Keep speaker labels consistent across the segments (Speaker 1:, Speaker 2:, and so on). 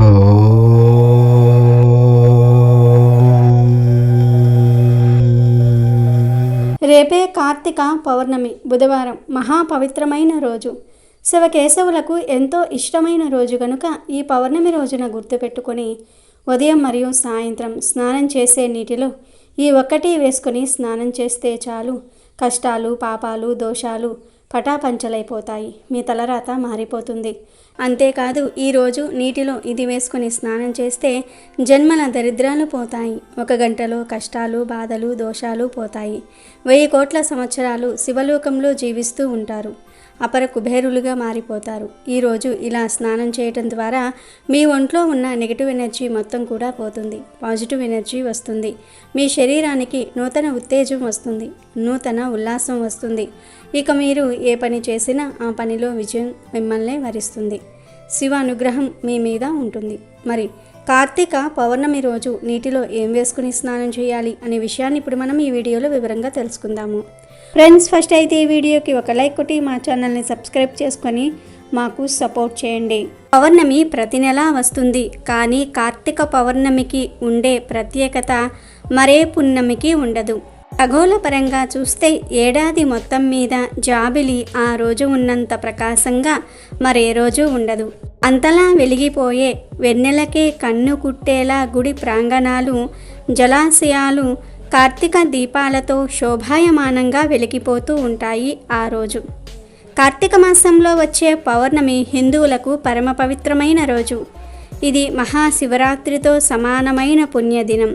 Speaker 1: రేపే కార్తీక పౌర్ణమి బుధవారం మహాపవిత్రమైన రోజు. శివకేశవులకు ఎంతో ఇష్టమైన రోజు కనుక ఈ పౌర్ణమి రోజున గుర్తుపెట్టుకొని ఉదయం మరియు సాయంత్రం స్నానం చేసే నీటిలో ఈ ఒక్కటి వేసుకొని స్నానం చేస్తే చాలు, కష్టాలు పాపాలు దోషాలు పటాపంచలైపోతాయి, మీ తలరాత మారిపోతుంది. అంతేకాదు ఈరోజు నీటిలో ఇది వేసుకొని స్నానం చేస్తే జన్మల దరిద్రాలు పోతాయి, 1 గంటలో కష్టాలు బాధలు దోషాలు పోతాయి, 1000 కోట్ల సంవత్సరాలు శివలోకంలో జీవిస్తూ ఉంటారు, అపర కుబేరులుగా మారిపోతారు. ఈరోజు ఇలా స్నానం చేయటం ద్వారా మీ ఒంట్లో ఉన్న నెగిటివ్ ఎనర్జీ మొత్తం కూడా పోతుంది, పాజిటివ్ ఎనర్జీ వస్తుంది, మీ శరీరానికి నూతన ఉత్తేజం వస్తుంది, నూతన ఉల్లాసం వస్తుంది. ఇక మీరు ఏ పని చేసినా ఆ పనిలో విజయం మిమ్మల్ని వరిస్తుంది, శివ అనుగ్రహం మీ మీద ఉంటుంది. మరి కార్తీక పౌర్ణమి రోజు నీటిలో ఏం వేసుకుని స్నానం చేయాలి అనే విషయాన్ని ఇప్పుడు మనం ఈ వీడియోలో వివరంగా తెలుసుకుందాము. ఫ్రెండ్స్, ఫస్ట్ అయితే ఈ వీడియోకి ఒక లైక్ కొట్టి మా ఛానల్ని సబ్స్క్రైబ్ చేసుకొని మాకు సపోర్ట్ చేయండి. పౌర్ణమి ప్రతి నెలా వస్తుంది, కానీ కార్తీక పౌర్ణమికి ఉండే ప్రత్యేకత మరే పున్నమికి ఉండదు. ఖగోళ పరంగా చూస్తే ఏడాది మొత్తం మీద జాబిలి ఆ రోజు ఉన్నంత ప్రకాశంగా మరే రోజు ఉండదు. అంతలా వెలిగిపోయే వెన్నెలకే కన్ను కుట్టేలా గుడి ప్రాంగణాలు జలాశయాలు కార్తీక దీపాలతో శోభాయమానంగా వెలిగిపోతూ ఉంటాయి. ఆ రోజు కార్తీక మాసంలో వచ్చే పౌర్ణమి హిందువులకు పరమ పవిత్రమైన రోజు. ఇది మహాశివరాత్రితో సమానమైన పుణ్యదినం.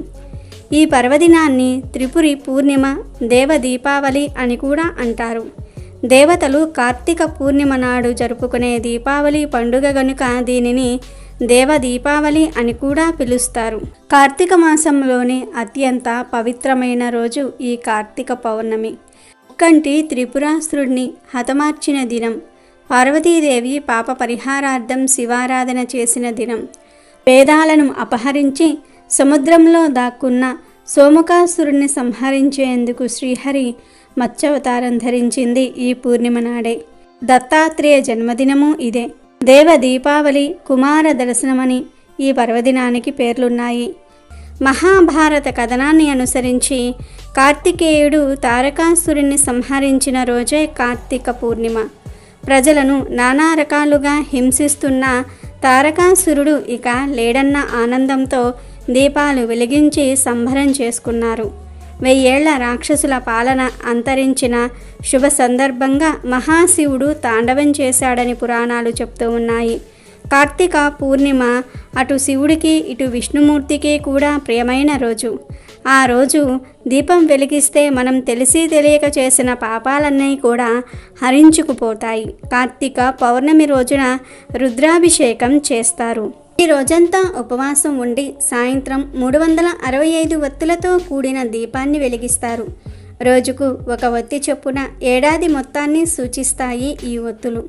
Speaker 1: ఈ పర్వదినాన్ని త్రిపురి పూర్ణిమ, దేవ దీపావళి అని కూడా అంటారు. దేవతలు కార్తీక పూర్ణిమ నాడు జరుపుకునే దీపావళి పండుగ గనుక దీనిని దేవ దీపావళి అని కూడా పిలుస్తారు. కార్తీక మాసంలోనే అత్యంత పవిత్రమైన రోజు ఈ కార్తీక పౌర్ణమి. కంటి త్రిపురాసురుడిని హతమార్చిన దినం, పార్వతీదేవి పాప పరిహారార్థం శివారాధన చేసిన దినం, వేదాలను అపహరించి సముద్రంలో దాక్కున్న సోమకాసురుణ్ణి సంహరించేందుకు శ్రీహరి మత్స్యావతారం ధరించింది ఈ పూర్ణిమ నాడే. దత్తాత్రేయ జన్మదినము ఇదే. దేవ దీపావళి, కుమార దర్శనమని ఈ పర్వదినానికి పేర్లున్నాయి. మహాభారత కథనాన్ని అనుసరించి కార్తికేయుడు తారకాసురుణ్ణి సంహరించిన రోజే కార్తీక పూర్ణిమ. ప్రజలను నానా రకాలుగా హింసిస్తున్న తారకాసురుడు ఇక లేడన్న ఆనందంతో దీపాలు వెలిగించి సంబరం చేసుకున్నారు. 1000 ఏళ్ల రాక్షసుల పాలన అంతరించిన శుభ సందర్భంగా మహాశివుడు తాండవం చేశాడని పురాణాలు చెప్తూ ఉన్నాయి. కార్తీక పూర్ణిమ అటు శివుడికి ఇటు విష్ణుమూర్తికి కూడా ప్రియమైన రోజు. ఆ రోజు దీపం వెలిగిస్తే మనం తెలిసి తెలియక చేసిన పాపాలన్నీ కూడా హరించుకుపోతాయి. కార్తీక పౌర్ణమి రోజున రుద్రాభిషేకం చేస్తారు. ఈ రోజంతా ఉపవాసం ఉండి సాయంత్రం 365 ఒత్తులతో కూడిన దీపాన్ని వెలిగిస్తారు. రోజుకు 1 ఒత్తి చొప్పున ఏడాది మొత్తాన్ని సూచిస్తాయి ఈ ఒత్తులు.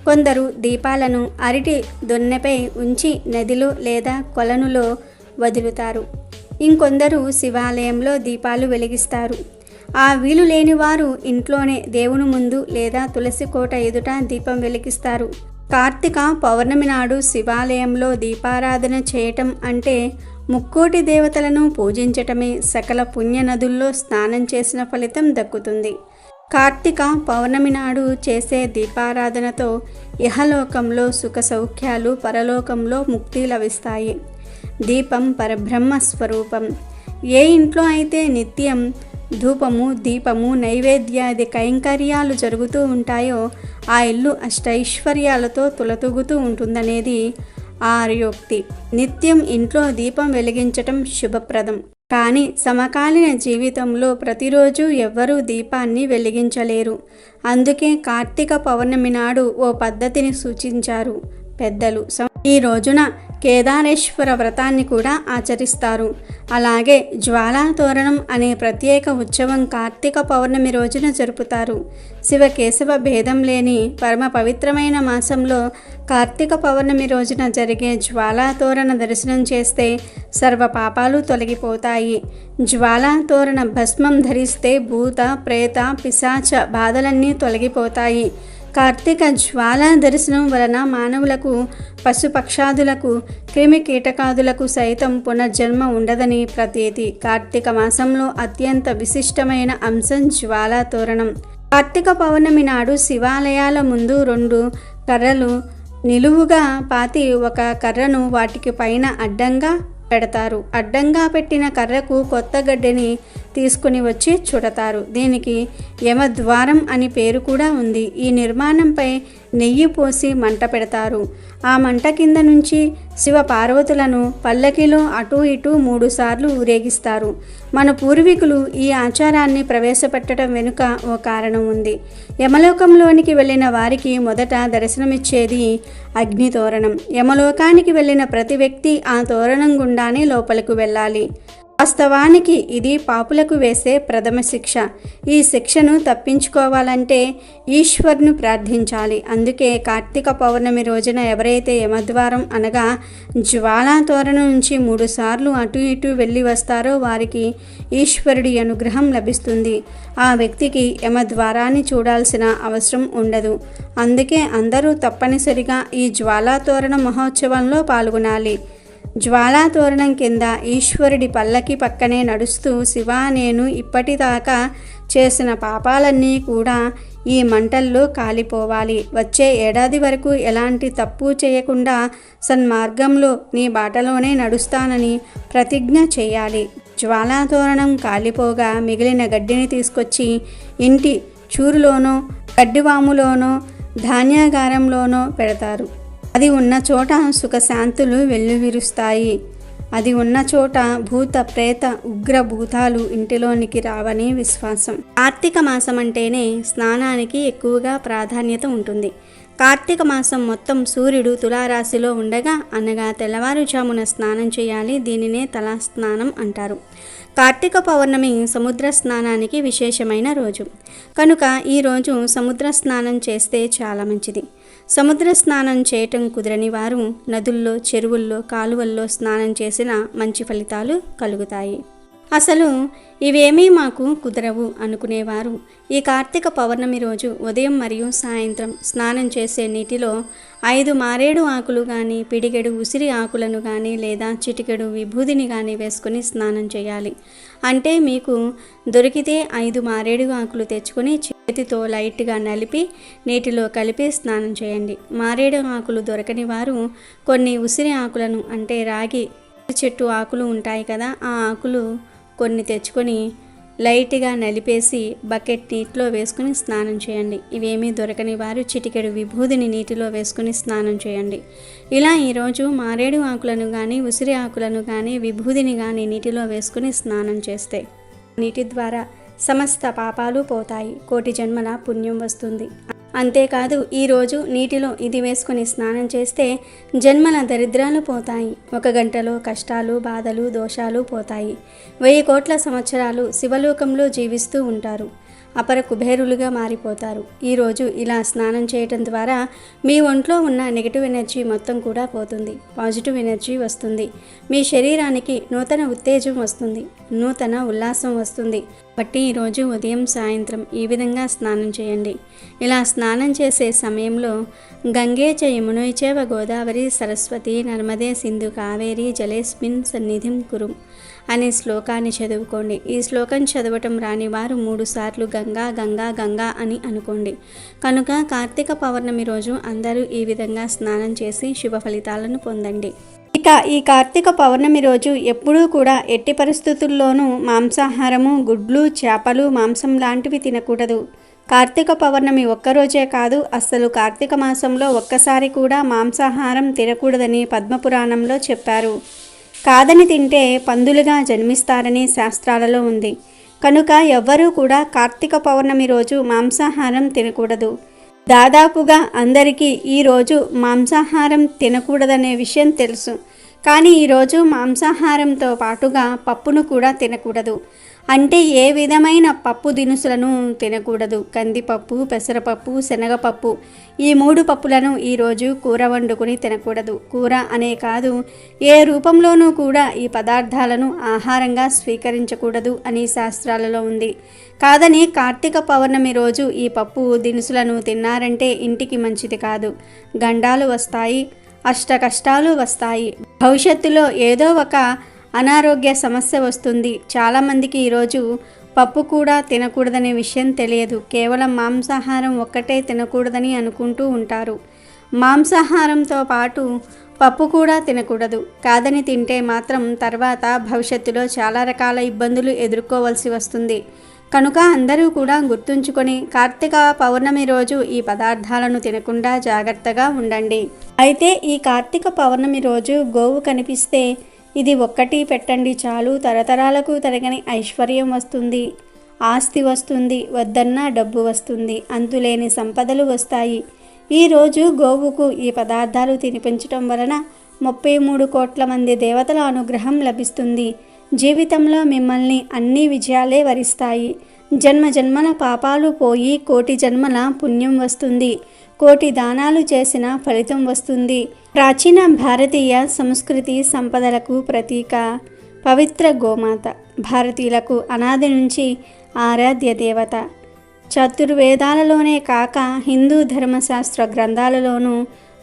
Speaker 1: కొందరు దీపాలను అరటి దొన్నెపై ఉంచి నదిలో లేదా కొలనులో వదులుతారు. ఇంకొందరు శివాలయంలో దీపాలు వెలిగిస్తారు. ఆ వీలు లేని వారు ఇంట్లోనే దేవుని ముందు లేదా తులసి కోట ఎదుట దీపం వెలిగిస్తారు. కార్తీక పౌర్ణమి నాడు శివాలయంలో దీపారాధన చేయటం అంటే ముక్కోటి దేవతలను పూజించటమే. సకల పుణ్య నదుల్లో స్నానం చేసిన ఫలితం దక్కుతుంది. కార్తీక పౌర్ణమి నాడు చేసే దీపారాధనతో ఇహలోకంలో సుఖ సౌఖ్యాలు, పరలోకంలో ముక్తి లభిస్తాయి. దీపం పరబ్రహ్మ స్వరూపం. ఏ ఇంట్లో అయితే నిత్యం ధూపము, దీపము, నైవేద్యాది కైంకర్యాలు జరుగుతూ ఉంటాయో ఆ ఇల్లు అష్టైశ్వర్యాలతో తులతూగుతూ ఉంటుందనేది ఆర్యోక్తి. నిత్యం ఇంట్లో దీపం వెలిగించటం శుభప్రదం. కానీ సమకాలీన జీవితంలో ప్రతిరోజు ఎవ్వరూ దీపాన్ని వెలిగించలేరు. అందుకే కార్తీక పౌర్ణమి నాడు ఓ పద్ధతిని సూచించారు పెద్దలు. ఈ రోజున కేదారేశ్వర వ్రతాన్ని కూడా ఆచరిస్తారు. అలాగే జ్వాలా తోరణం అనే ప్రత్యేక ఉత్సవం కార్తీక పౌర్ణమి రోజున జరుపుతారు. శివకేశవ భేదం లేని పరమ పవిత్రమైన మాసంలో కార్తీక పౌర్ణమి రోజున జరిగే జ్వాలా తోరణ దర్శనం చేస్తే సర్వ పాపాలు తొలగిపోతాయి. జ్వాలా తోరణ భస్మం ధరిస్తే భూత ప్రేత పిశాచ బాధలన్నీ తొలగిపోతాయి. కార్తీక జ్వాలా దర్శనం వలన మానవులకు, పశుపక్షాదులకు, క్రిమి కీటకాదులకు సైతం పునర్జన్మ ఉండదని ప్రతీతి. కార్తీక మాసంలో అత్యంత విశిష్టమైన అంశం జ్వాలా తోరణం. కార్తీక పౌర్ణమి నాడు శివాలయాల ముందు 2 కర్రలు నిలువుగా పాతి ఒక కర్రను వాటికి పైన అడ్డంగా పెడతారు. అడ్డంగా పెట్టిన కర్రకు కొత్త గడ్డిని తీసుకుని వచ్చి చుడతారు. దీనికి యమద్వారం అని పేరు కూడా ఉంది. ఈ నిర్మాణంపై నెయ్యి పోసి మంట పెడతారు. ఆ మంట కింద నుంచి శివ పార్వతులను పల్లకిలో అటూ ఇటూ 3 సార్లు ఊరేగిస్తారు. మన పూర్వీకులు ఈ ఆచారాన్ని ప్రవేశపెట్టడం వెనుక ఓ కారణం ఉంది. యమలోకంలోనికి వెళ్ళిన వారికి మొదట దర్శనమిచ్చేది అగ్ని తోరణం. యమలోకానికి వెళ్ళిన ప్రతి వ్యక్తి ఆ తోరణం గుండానే లోపలకు వెళ్ళాలి. వాస్తవానికి ఇది పాపులకు వేసే ప్రథమ శిక్ష. ఈ శిక్షను తప్పించుకోవాలంటే ఈశ్వర్ను ప్రార్థించాలి. అందుకే కార్తీక పౌర్ణమి రోజున ఎవరైతే యమద్వారం అనగా జ్వాలా తోరణం నుంచి 3 సార్లు అటు ఇటు వెళ్ళి వస్తారో వారికి ఈశ్వరుడి అనుగ్రహం లభిస్తుంది. ఆ వ్యక్తికి యమద్వారాన్ని చూడాల్సిన అవసరం ఉండదు. అందుకే అందరూ తప్పనిసరిగా ఈ జ్వాలా తోరణ మహోత్సవంలో పాల్గొనాలి. జ్వాలా తోరణం కింద ఈశ్వరుడి పల్లకి పక్కనే నడుస్తూ, శివా, నేను ఇప్పటిదాకా చేసిన పాపాలన్నీ కూడా ఈ మంటల్లో కాలిపోవాలి. వచ్చే ఏడాది వరకు ఎలాంటి తప్పు చేయకుండా సన్మార్గంలో నీ బాటలోనే నడుస్తానని ప్రతిజ్ఞ చేయాలి. జ్వాలా తోరణం కాలిపోగా మిగిలిన గడ్డిని తీసుకొచ్చి ఇంటి చూరులోనో, గడ్డివాములోనో, ధాన్యాగారంలోనో పెడతారు. అది ఉన్న చోట సుఖశాంతులు వెల్లువిరుస్తాయి. అది ఉన్న చోట భూత ప్రేత ఉగ్ర భూతాలు ఇంటిలోనికి రావని విశ్వాసం. కార్తీక మాసం అంటేనే స్నానానికి ఎక్కువగా ప్రాధాన్యత ఉంటుంది. కార్తీక మాసం మొత్తం సూర్యుడు తులారాశిలో ఉండగా అనగా తెల్లవారుజామున స్నానం చేయాలి. దీనినే తలా స్నానం అంటారు. కార్తీక పౌర్ణమి సముద్ర స్నానానికి విశేషమైన రోజు కనుక ఈరోజు సముద్ర స్నానం చేస్తే చాలా మంచిది. సముద్ర స్నానం చేయటం కుదరని వారు నదుల్లో, చెరువుల్లో, కాలువల్లో స్నానం చేసిన మంచి ఫలితాలు కలుగుతాయి. అసలు ఇవేమీ మాకు కుదరవు అనుకునేవారు ఈ కార్తీక పౌర్ణమి రోజు ఉదయం మరియు సాయంత్రం స్నానం చేసే నీటిలో 5 మారేడు ఆకులు కానీ, పిడిగెడు ఉసిరి ఆకులను కానీ, లేదా చిటికెడు విభూదిని కానీ వేసుకొని స్నానం చేయాలి. అంటే మీకు దొరికితే 5 మారేడు ఆకులు తెచ్చుకొని చేతితో లైట్గా నలిపి నీటిలో కలిపి స్నానం చేయండి. మారేడు ఆకులు దొరకని వారు కొన్ని ఉసిరి ఆకులను, అంటే రాగి చెట్టు ఆకులు ఉంటాయి కదా, ఆ ఆకులు కొన్ని తెచ్చుకొని లైట్గా నలిపేసి బకెట్ నీటిలో వేసుకుని స్నానం చేయండి. ఇవేమీ దొరకని వారు చిటికెడు విభూదిని నీటిలో వేసుకుని స్నానం చేయండి. ఇలా ఈరోజు మారేడు ఆకులను కానీ, ఉసిరి ఆకులను కానీ, విభూదిని కానీ నీటిలో వేసుకుని స్నానం చేస్తే నీటి ద్వారా సమస్త పాపాలు పోతాయి, కోటి జన్మల పుణ్యం వస్తుంది. అంతేకాదు ఈరోజు నీటిలో ఇది వేసుకుని స్నానం చేస్తే జన్మల దరిద్రాలు పోతాయి. 1 గంటలో కష్టాలు, బాధలు, దోషాలు పోతాయి. 1000 కోట్ల సంవత్సరాలు శివలోకంలో జీవిస్తూ ఉంటారు. అపర కుబేరులుగా మారిపోతారు. ఈరోజు ఇలా స్నానం చేయటం ద్వారా మీ ఒంట్లో ఉన్న నెగిటివ్ ఎనర్జీ మొత్తం కూడా పోతుంది. పాజిటివ్ ఎనర్జీ వస్తుంది. మీ శరీరానికి నూతన ఉత్తేజం వస్తుంది, నూతన ఉల్లాసం వస్తుంది. బట్టి ఈరోజు ఉదయం సాయంత్రం ఈ విధంగా స్నానం చేయండి. ఇలా స్నానం చేసే సమయంలో గంగే చ యమునై చైవ గోదావరి సరస్వతి నర్మదే సింధు కావేరి జలేస్మిన్ సన్నిధిం కురు అనే శ్లోకాన్ని చదువుకోండి. ఈ శ్లోకం చదవటం రాని వారు 3 సార్లు గంగా గంగా గంగా అని అనుకోండి. కనుక కార్తీక పౌర్ణమి రోజు అందరూ ఈ విధంగా స్నానం చేసి శుభ ఫలితాలను పొందండి. ఇక ఈ కార్తీక పౌర్ణమి రోజు ఎప్పుడూ కూడా ఎట్టి పరిస్థితుల్లోనూ మాంసాహారము, గుడ్లు, చేపలు, మాంసం లాంటివి తినకూడదు. కార్తీక పౌర్ణమి ఒక్కరోజే కాదు, అస్సలు కార్తీక మాసంలో ఒక్కసారి కూడా మాంసాహారం తినకూడదని పద్మపురాణంలో చెప్పారు. కాదని తింటే పందులుగా జన్మిస్తారని శాస్త్రాలలో ఉంది. కనుక ఎవ్వరూ కూడా కార్తీక పౌర్ణమి రోజు మాంసాహారం తినకూడదు. దాదాపుగా అందరికీ ఈరోజు మాంసాహారం తినకూడదనే విషయం తెలుసు. కానీ ఈరోజు మాంసాహారంతో పాటుగా పప్పును కూడా తినకూడదు. అంటే ఏ విధమైన పప్పు దినుసులను తినకూడదు. కందిపప్పు, పెసరపప్పు, శనగపప్పు ఈ 3 పప్పులను ఈరోజు కూర వండుకుని తినకూడదు. కూర అనే కాదు, ఏ రూపంలోనూ కూడా ఈ పదార్థాలను ఆహారంగా స్వీకరించకూడదు అని శాస్త్రాలలో ఉంది. కాదని కార్తీక పౌర్ణమి రోజు ఈ పప్పు దినుసులను తిన్నారంటే ఇంటికి మంచిది కాదు. గండాలు వస్తాయి, అష్ట కష్టాలు వస్తాయి. భవిష్యత్తులో ఏదో ఒక అనారోగ్య సమస్య వస్తుంది. చాలామందికి ఈరోజు పప్పు కూడా తినకూడదనే విషయం తెలియదు. కేవలం మాంసాహారం ఒక్కటే తినకూడదని అనుకుంటూ ఉంటారు. మాంసాహారంతో పాటు పప్పు కూడా తినకూడదు. కాదని తింటే మాత్రం తర్వాత భవిష్యత్తులో చాలా రకాల ఇబ్బందులు ఎదుర్కోవాల్సి వస్తుంది. కనుక అందరూ కూడా గుర్తుంచుకొని కార్తీక పౌర్ణమి రోజు ఈ పదార్థాలను తినకుండా జాగ్రత్తగా ఉండండి. అయితే ఈ కార్తీక పౌర్ణమి రోజు గోవు కనిపిస్తే ఇది ఒక్కటి పెట్టండి చాలు, తరతరాలకు తరగని ఐశ్వర్యం వస్తుంది, ఆస్తి వస్తుంది, వద్దన్నా డబ్బు వస్తుంది, అంతులేని సంపదలు వస్తాయి. ఈరోజు గోవుకు ఈ పదార్థాలు తినిపించటం వలన 33 కోట్ల మంది దేవతల అనుగ్రహం లభిస్తుంది. జీవితంలో మిమ్మల్ని అన్ని విజయాలే వరిస్తాయి. జన్మ జన్మల పాపాలు పోయి కోటి జన్మల పుణ్యం వస్తుంది. కోటి దానాలు చేసిన ఫలితం వస్తుంది. ప్రాచీన భారతీయ సంస్కృతి సంపదలకు ప్రతీక పవిత్ర గోమాత. భారతీయులకు అనాది నుంచి ఆరాధ్య దేవత. చతుర్వేదాలలోనే కాక హిందూ ధర్మశాస్త్ర గ్రంథాలలోనూ,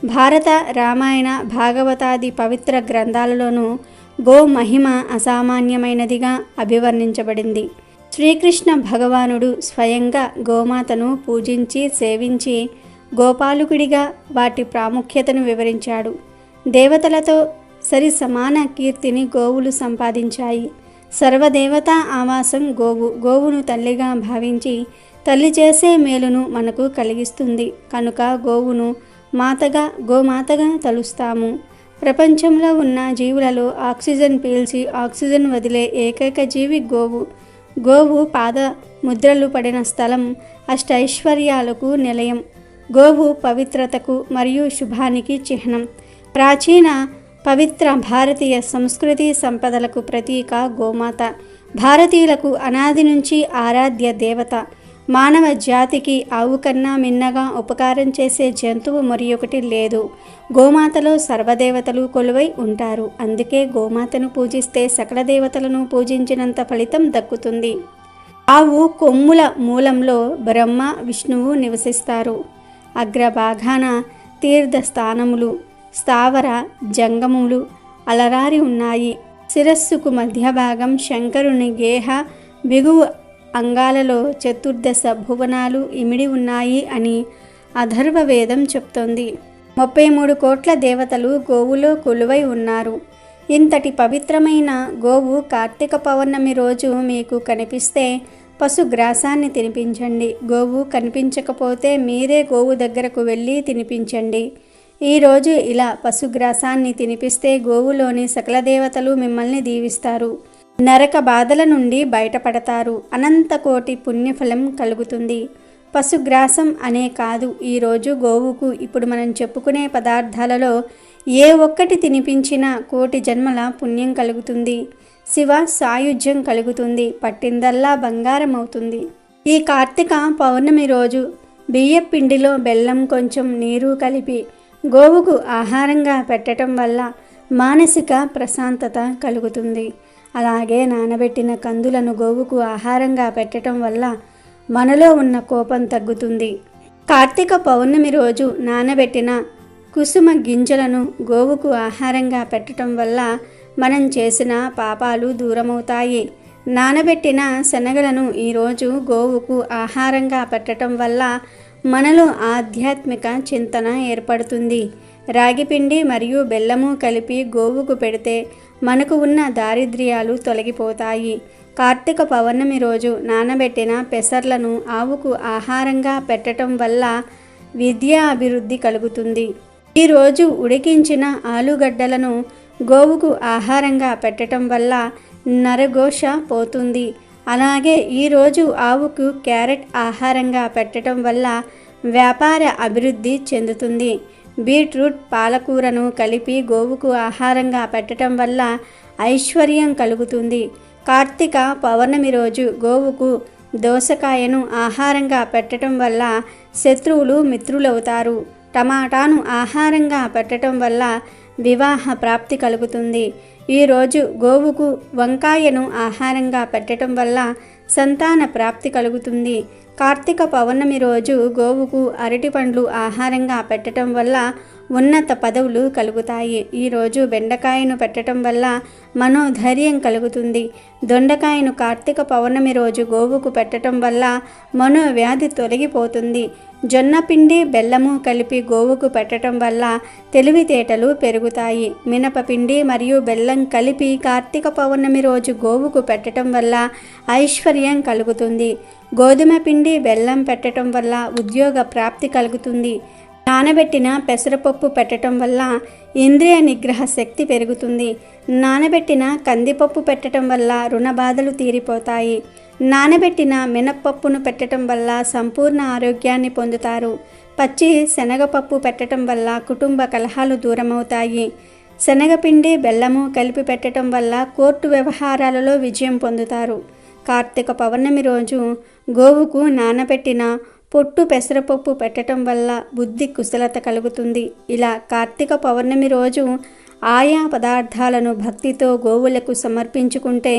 Speaker 1: భారత, రామాయణ, భాగవతాది పవిత్ర గ్రంథాలలోనూ గో మహిమ అసామాన్యమైనదిగా అభివర్ణించబడింది. శ్రీకృష్ణ భగవానుడు స్వయంగా గోమాతను పూజించి సేవించి గోపాలకుడిగా వాటి ప్రాముఖ్యతను వివరించాడు. దేవతలతో సరి సమాన కీర్తిని గోవులు సంపాదించాయి. సర్వదేవతా ఆవాసం గోవు. గోవును తల్లిగా భావించి తల్లి చేసే మేలును మనకు కలిగిస్తుంది. కనుక గోవును గోమాతగా తలుస్తాము. ప్రపంచంలో ఉన్న జీవులలో ఆక్సిజన్ పీల్చి ఆక్సిజన్ వదిలే ఏకైక జీవి గోవు. గోవు పాద ముద్రలు పడిన స్థలం అష్టైశ్వర్యాలకు నిలయం. గోవు పవిత్రతకు మరియు శుభానికి చిహ్నం. ప్రాచీన పవిత్ర భారతీయ సంస్కృతి సంపదలకు ప్రతీక గోమాత. భారతీయులకు అనాది నుంచి ఆరాధ్య దేవత. మానవ జాతికి ఆవు కన్నా మిన్నగా ఉపకారం చేసే జంతువు మరి ఒకటి లేదు. గోమాతలో సర్వదేవతలు కొలువై ఉంటారు. అందుకే గోమాతను పూజిస్తే సకల దేవతలను పూజించినంత ఫలితం దక్కుతుంది. ఆవు కొమ్ముల మూలంలో బ్రహ్మ, విష్ణువు నివసిస్తారు. అగ్రభాగాన తీర్థస్థానములు, స్థావర జంగములు అలరారి ఉన్నాయి. శిరస్సుకు మధ్య భాగం శంకరుని గేహ బిగువు అంగాలలో చతుర్దశ భువనాలు ఇమిడి ఉన్నాయి అని అథర్వ వేదం చెప్తోంది. 33 కోట్ల దేవతలు గోవులో కొలువై ఉన్నారు. ఇంతటి పవిత్రమైన గోవు కార్తీక పౌర్ణమి రోజు మీకు కనిపిస్తే పశుగ్రాసాన్ని తినిపించండి. గోవు కనిపించకపోతే మీరే గోవు దగ్గరకు వెళ్ళి తినిపించండి. ఈరోజు ఇలా పశుగ్రాసాన్ని తినిపిస్తే గోవులోని సకల దేవతలు మిమ్మల్ని దీవిస్తారు. నరక బాధల నుండి బయటపడతారు. అనంత కోటి పుణ్యఫలం కలుగుతుంది. పశుగ్రాసం అనే కాదు, ఈరోజు గోవుకు ఇప్పుడు మనం చెప్పుకునే పదార్థాలలో ఏ ఒక్కటి తినిపించినా కోటి జన్మల పుణ్యం కలుగుతుంది. శివ సాయుధ్యం కలుగుతుంది. పట్టిందల్లా బంగారం అవుతుంది. ఈ కార్తీక పౌర్ణమి రోజు బియ్యపిండిలో బెల్లం కొంచెం నీరు కలిపి గోవుకు ఆహారంగా పెట్టడం వల్ల మానసిక ప్రశాంతత కలుగుతుంది. అలాగే నానబెట్టిన కందులను గోవుకు ఆహారంగా పెట్టడం వల్ల మనలో ఉన్న కోపం తగ్గుతుంది. కార్తీక పౌర్ణమి రోజు నానబెట్టిన కుసుమ గింజలను గోవుకు ఆహారంగా పెట్టడం వల్ల మనం చేసిన పాపాలు దూరమవుతాయి. నానబెట్టిన శనగలను ఈరోజు గోవుకు ఆహారంగా పెట్టడం వల్ల మనలో ఆధ్యాత్మిక చింతన ఏర్పడుతుంది. రాగిపిండి మరియు బెల్లము కలిపి గోవుకు పెడితే మనకు ఉన్న దారిద్ర్యాలు తొలగిపోతాయి. కార్తీక పౌర్ణమి రోజు నానబెట్టిన పెసర్లను ఆవుకు ఆహారంగా పెట్టడం వల్ల విద్యా అభివృద్ధి కలుగుతుంది. ఈరోజు ఉడికించిన ఆలుగడ్డలను గోవుకు ఆహారంగా పెట్టడం వల్ల నరఘోష పోతుంది. అలాగే ఈరోజు ఆవుకు క్యారెట్ ఆహారంగా పెట్టడం వల్ల వ్యాపార అభివృద్ధి చెందుతుంది. బీట్రూట్ పాలకూరను కలిపి గోవుకు ఆహారంగా పెట్టడం వల్ల ఐశ్వర్యం కలుగుతుంది. కార్తీక పౌర్ణమి రోజు గోవుకు దోసకాయను ఆహారంగా పెట్టడం వల్ల శత్రువులు మిత్రులవుతారు. టమాటాను ఆహారంగా పెట్టడం వల్ల వివాహ ప్రాప్తి కలుగుతుంది. ఈరోజు గోవుకు వంకాయను ఆహారంగా పెట్టడం వల్ల సంతాన ప్రాప్తి కలుగుతుంది. కార్తీక పౌర్ణమి రోజు గోవుకు అరటిపండ్లు ఆహారంగా పెట్టడం వల్ల ఉన్నత పదవులు కలుగుతాయి. ఈరోజు బెండకాయను పెట్టడం వల్ల మనోధైర్యం కలుగుతుంది. దొండకాయను కార్తీక పౌర్ణమి రోజు గోవుకు పెట్టడం వల్ల మనోవ్యాధి తొలగిపోతుంది. జొన్నపిండి బెల్లము కలిపి గోవుకు పెట్టడం వల్ల తెలివితేటలు పెరుగుతాయి. మినపపిండి మరియు బెల్లం కలిపి కార్తీక పౌర్ణమి రోజు గోవుకు పెట్టడం వల్ల ఐశ్వర్యం కలుగుతుంది. గోధుమ పిండి బెల్లం పెట్టడం వల్ల ఉద్యోగ ప్రాప్తి కలుగుతుంది. నానబెట్టిన పెసరపప్పు పెట్టడం వల్ల ఇంద్రియ నిగ్రహ శక్తి పెరుగుతుంది. నానబెట్టిన కందిపప్పు పెట్టడం వల్ల రుణ బాధలు తీరిపోతాయి. నానబెట్టిన మినప్పప్పును పెట్టడం వల్ల సంపూర్ణ ఆరోగ్యాన్ని పొందుతారు. పచ్చి శనగపప్పు పెట్టడం వల్ల కుటుంబ కలహాలు దూరమవుతాయి. శనగపిండి బెల్లము కలిపి పెట్టడం వల్ల కోర్టు వ్యవహారాలలో విజయం పొందుతారు. కార్తీక పౌర్ణమి రోజు గోవుకు నానబెట్టిన పొట్టు పెసరపప్పు పెట్టడం వల్ల బుద్ధి కుశలత కలుగుతుంది. ఇలా కార్తీక పౌర్ణమి రోజు ఆయా పదార్థాలను భక్తితో గోవులకు సమర్పించుకుంటే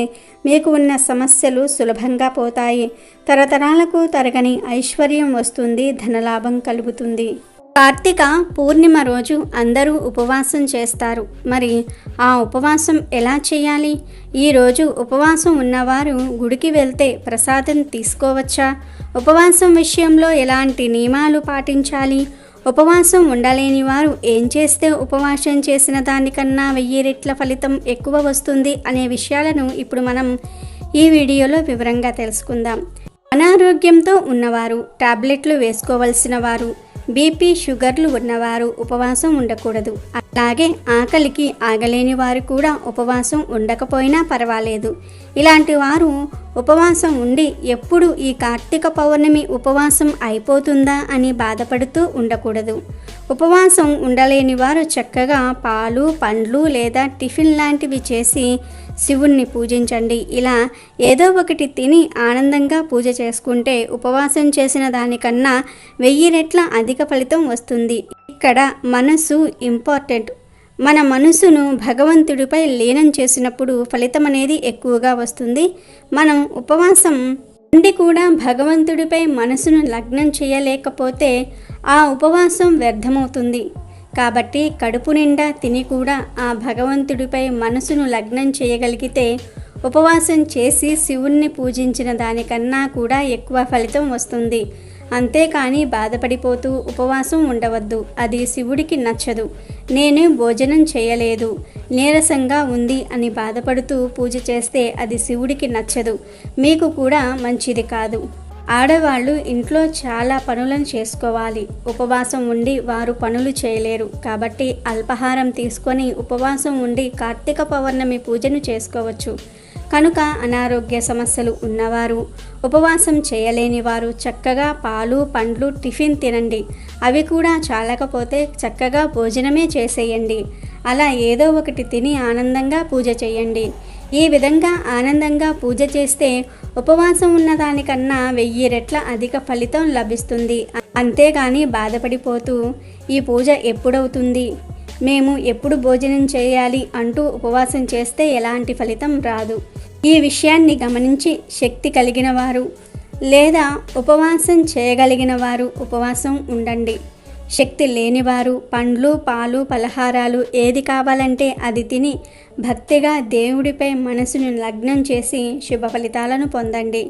Speaker 1: మీకు ఉన్న సమస్యలు సులభంగా పోతాయి. తరతరాలకు తరగని ఐశ్వర్యం వస్తుంది, ధనలాభం కలుగుతుంది. కార్తీక పూర్ణిమ రోజు అందరూ ఉపవాసం చేస్తారు. మరి ఆ ఉపవాసం ఎలా చేయాలి? ఈరోజు ఉపవాసం ఉన్నవారు గుడికి వెళ్తే ప్రసాదం తీసుకోవచ్చా? ఉపవాసం విషయంలో ఎలాంటి నియమాలు పాటించాలి? ఉపవాసం ఉండలేని వారు ఏం చేస్తే ఉపవాసం చేసిన దానికన్నా 1000 రెట్ల ఫలితం ఎక్కువ వస్తుంది అనే విషయాలను ఇప్పుడు మనం ఈ వీడియోలో వివరంగా తెలుసుకుందాం. అనారోగ్యంతో ఉన్నవారు, టాబ్లెట్లు వేసుకోవలసిన వారు, బీపీ షుగర్లు ఉన్నవారు ఉపవాసం ఉండకూడదు. అలాగే ఆకలికి ఆగలేని వారు కూడా ఉపవాసం ఉండకపోయినా పర్వాలేదు. ఇలాంటి వారు ఉపవాసం ఉండి ఎప్పుడు ఈ కార్తీక పౌర్ణమి ఉపవాసం అయిపోతుందా అని బాధపడుతూ ఉండకూడదు. ఉపవాసం ఉండలేని వారు చక్కగా పాలు, పండ్లు లేదా టిఫిన్ లాంటివి చేసి శివుణ్ణి పూజించండి. ఇలా ఏదో ఒకటి తిని ఆనందంగా పూజ చేసుకుంటే ఉపవాసం చేసిన దానికన్నా 1000 రెట్ల అధిక ఫలితం వస్తుంది. ఇక్కడ మనసు ఇంపార్టెంట్. మన మనసును భగవంతుడిపై లీనం చేసినప్పుడు ఫలితం అనేది ఎక్కువగా వస్తుంది. మనం ఉపవాసం ఉండి కూడా భగవంతుడిపై మనసును లగ్నం చేయలేకపోతే ఆ ఉపవాసం వ్యర్థమవుతుంది. కాబట్టి కడుపు నిండా తిని కూడా ఆ భగవంతుడిపై మనసును లగ్నం చేయగలిగితే ఉపవాసం చేసి శివుణ్ణి పూజించిన దానికన్నా కూడా ఎక్కువ ఫలితం వస్తుంది. అంతేకాని బాధపడిపోతూ ఉపవాసం ఉండవద్దు. అది శివుడికి నచ్చదు. నేను భోజనం చేయలేదు, నీరసంగా ఉంది అని బాధపడుతూ పూజ చేస్తే అది శివుడికి నచ్చదు, మీకు కూడా మంచిది కాదు. ఆడవాళ్ళు ఇంట్లో చాలా పనులను చేసుకోవాలి. ఉపవాసం ఉండి వారు పనులు చేయలేరు. కాబట్టి అల్పాహారం తీసుకొని ఉపవాసం ఉండి కార్తీక పౌర్ణమి పూజను చేసుకోవచ్చు. కనుక అనారోగ్య సమస్యలు ఉన్నవారు, ఉపవాసం చేయలేని వారు చక్కగా పాలు, పండ్లు, టిఫిన్ తినండి. అవి కూడా చాలకపోతే చక్కగా భోజనమే చేసేయండి. అలా ఏదో ఒకటి తిని ఆనందంగా పూజ చేయండి. ఈ విధంగా ఆనందంగా పూజ చేస్తే ఉపవాసం ఉన్న దానికన్నా 1000 రెట్ల అధిక ఫలితం లభిస్తుంది. అంతేగాని బాధపడిపోతూ ఈ పూజ ఎప్పుడవుతుంది, మేము ఎప్పుడు భోజనం చేయాలి అంటూ ఉపవాసం చేస్తే ఎలాంటి ఫలితం రాదు. ఈ విషయాన్ని గమనించి శక్తి కలిగిన వారు లేదా ఉపవాసం చేయగలిగిన వారు ఉపవాసం ఉండండి. శక్తి లేనివారు పండ్లు, పాలు, పలహారాలు ఏది కావాలంటే అది తిని భక్తిగా దేవుడిపై మనసును లగ్నం చేసి శుభ ఫలితాలను పొందండి.